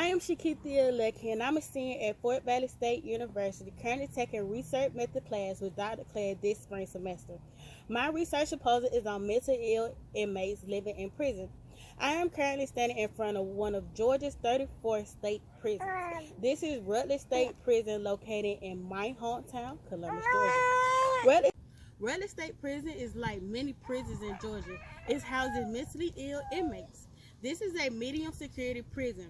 I am Shakithia Lecky, and I'm a senior at Fort Valley State University, currently taking research method class with Dr. Claire this spring semester. My research proposal is on mental ill inmates living in prison. I am currently standing in front of one of Georgia's 34 state prisons. This is Rutledge State Prison located in my hometown, Columbus, Georgia. Rutledge State Prison is like many prisons in Georgia. It houses mentally ill inmates. This is a medium security prison.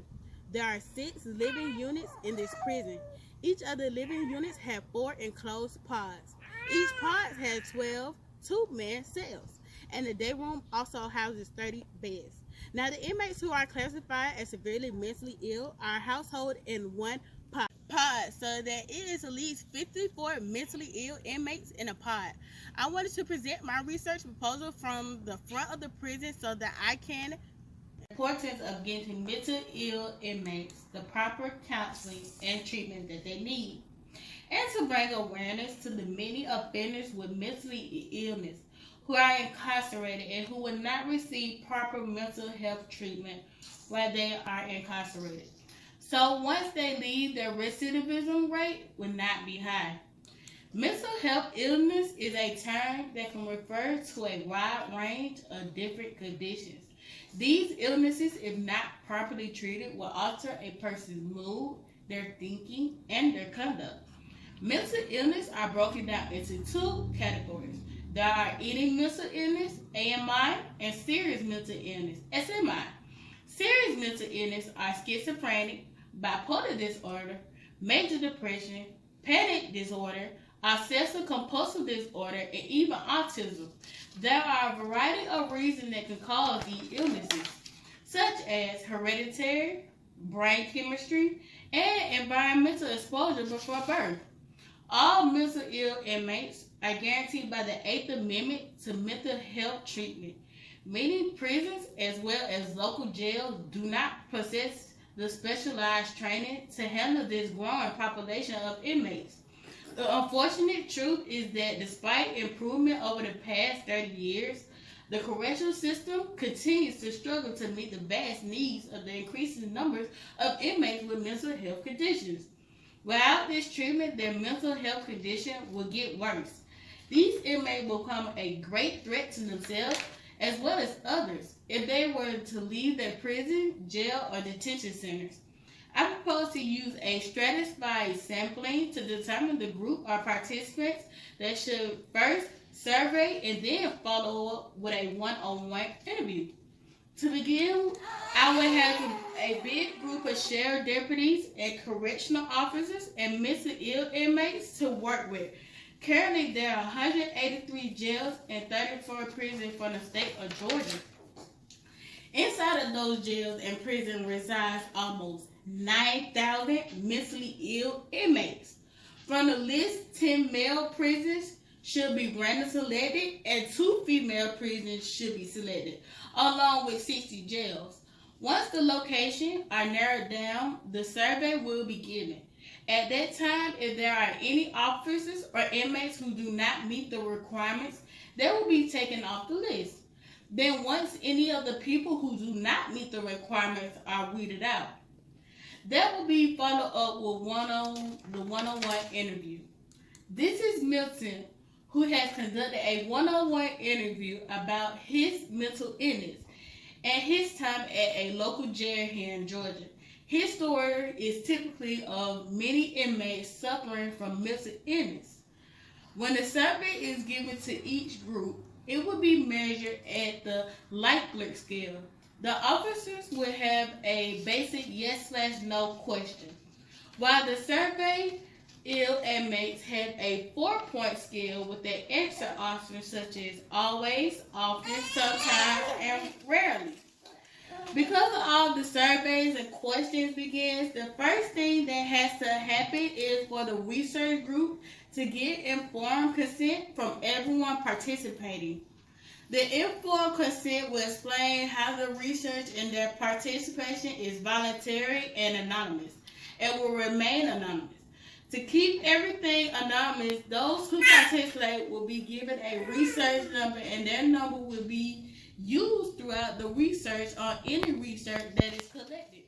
There are 6 living units in this prison. Each of the living units have 4 enclosed pods. Each pod has 12 two-man cells, and the day room also houses 30 beds. Now, the inmates who are classified as severely mentally ill are household in one pod, so that it is at least 54 mentally ill inmates in a pod. I wanted to present my research proposal from the front of the prison so that I can importance of getting mental ill inmates the proper counseling and treatment that they need, and to bring awareness to the many offenders with mental illness who are incarcerated and who will not receive proper mental health treatment while they are incarcerated. So once they leave, their recidivism rate will not be high. Mental health illness is a term that can refer to a wide range of different conditions. These illnesses, if not properly treated, will alter a person's mood, their thinking, and their conduct. Mental illness are broken down into 2 categories. There are eating mental illness, AMI, and serious mental illness, SMI. Serious mental illness are schizophrenic, bipolar disorder, major depression, panic disorder, obsessive-compulsive disorder, and even autism. There are a variety of reasons that can cause these illnesses, such as hereditary, brain chemistry, and environmental exposure before birth. All mental ill inmates are guaranteed by the 8th Amendment to mental health treatment. Many prisons, as well as local jails, do not possess the specialized training to handle this growing population of inmates. The unfortunate truth is that despite improvement over the past 30 years, the correctional system continues to struggle to meet the vast needs of the increasing numbers of inmates with mental health conditions. Without this treatment, their mental health condition will get worse. These inmates will become a great threat to themselves as well as others if they were to leave their prison, jail, or detention centers. I propose to use a stratified sampling to determine the group of participants that should first survey and then follow up with a one-on-one interview. To begin, I will have a big group of sheriff deputies and correctional officers and mentally ill inmates to work with. Currently, there are 183 jails and 34 prisons from the state of Georgia. Inside of those jails and prisons resides almost 9,000 mentally ill inmates. From the list, 10 male prisons should be randomly selected and 2 female prisons should be selected, along with 60 jails. Once the locations are narrowed down, the survey will be given. At that time, if there are any officers or inmates who do not meet the requirements, they will be taken off the list. Then once any of the people who do not meet the requirements are weeded out, that will be followed up with one-on-one interview. This is Milton, who has conducted a one-on-one interview about his mental illness and his time at a local jail here in Georgia. His story is typically of many inmates suffering from mental illness. When the survey is given to each group, it will be measured at the Likert scale. The officers will have a basic yes/no question, while the survey ill inmates had a 4-point scale with their answer options such as always, often, sometimes, and rarely. Because of all the surveys and questions begins, the first thing that has to happen is for the research group to get informed consent from everyone participating. The informed consent will explain how the research and their participation is voluntary and anonymous, and will remain anonymous. To keep everything anonymous, those who participate will be given a research number, and their number will be used throughout the research on any research that is collected.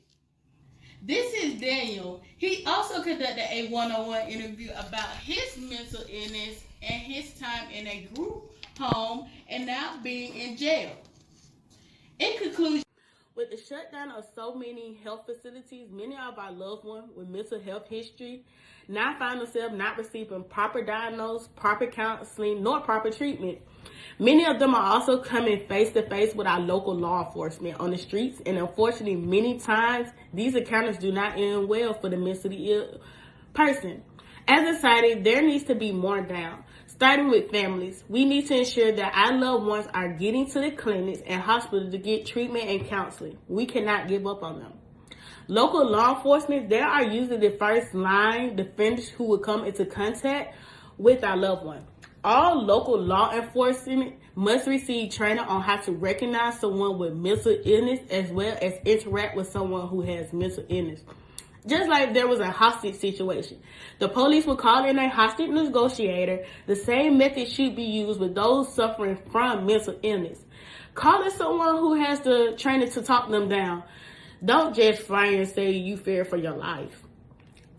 This is Daniel. He also conducted a one-on-one interview about his mental illness and his time in a group home and now being in jail. In conclusion, with the shutdown of so many health facilities, many of our loved ones with mental health history now find themselves not receiving proper diagnosis, proper counseling, nor proper treatment. Many of them are also coming face to face with our local law enforcement on the streets, and unfortunately, many times these encounters do not end well for the mentally ill person. As a society, there needs to be more down. Starting with families, we need to ensure that our loved ones are getting to the clinics and hospitals to get treatment and counseling. We cannot give up on them. Local law enforcement, they are usually the first line defenders who will come into contact with our loved one. All local law enforcement must receive training on how to recognize someone with mental illness as well as interact with someone who has mental illness. Just like there was a hostage situation, the police will call in a hostage negotiator. The same method should be used with those suffering from mental illness. Call in someone who has the training to talk them down. Don't just fire and say you fear for your life.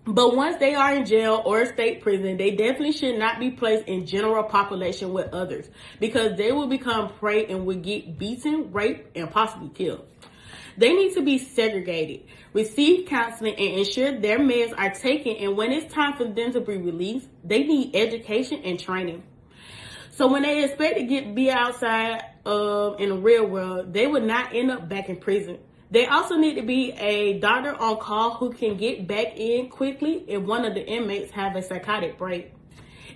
But once they are in jail or state prison, they definitely should not be placed in general population with others because they will become prey and will get beaten, raped, and possibly killed. They need to be segregated, receive counseling, and ensure their meds are taken. And when it's time for them to be released, they need education and training. So when they expect to be outside in the real world, they would not end up back in prison. They also need to be a doctor on call who can get back in quickly if one of the inmates have a psychotic break.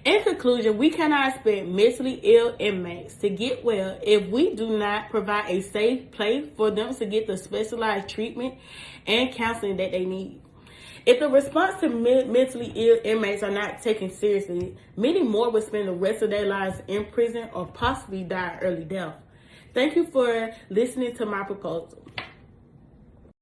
In conclusion, we cannot expect mentally ill inmates to get well if we do not provide a safe place for them to get the specialized treatment and counseling that they need. If the response to mentally ill inmates are not taken seriously, many more will spend the rest of their lives in prison or possibly die early death. Thank you for listening to my proposal.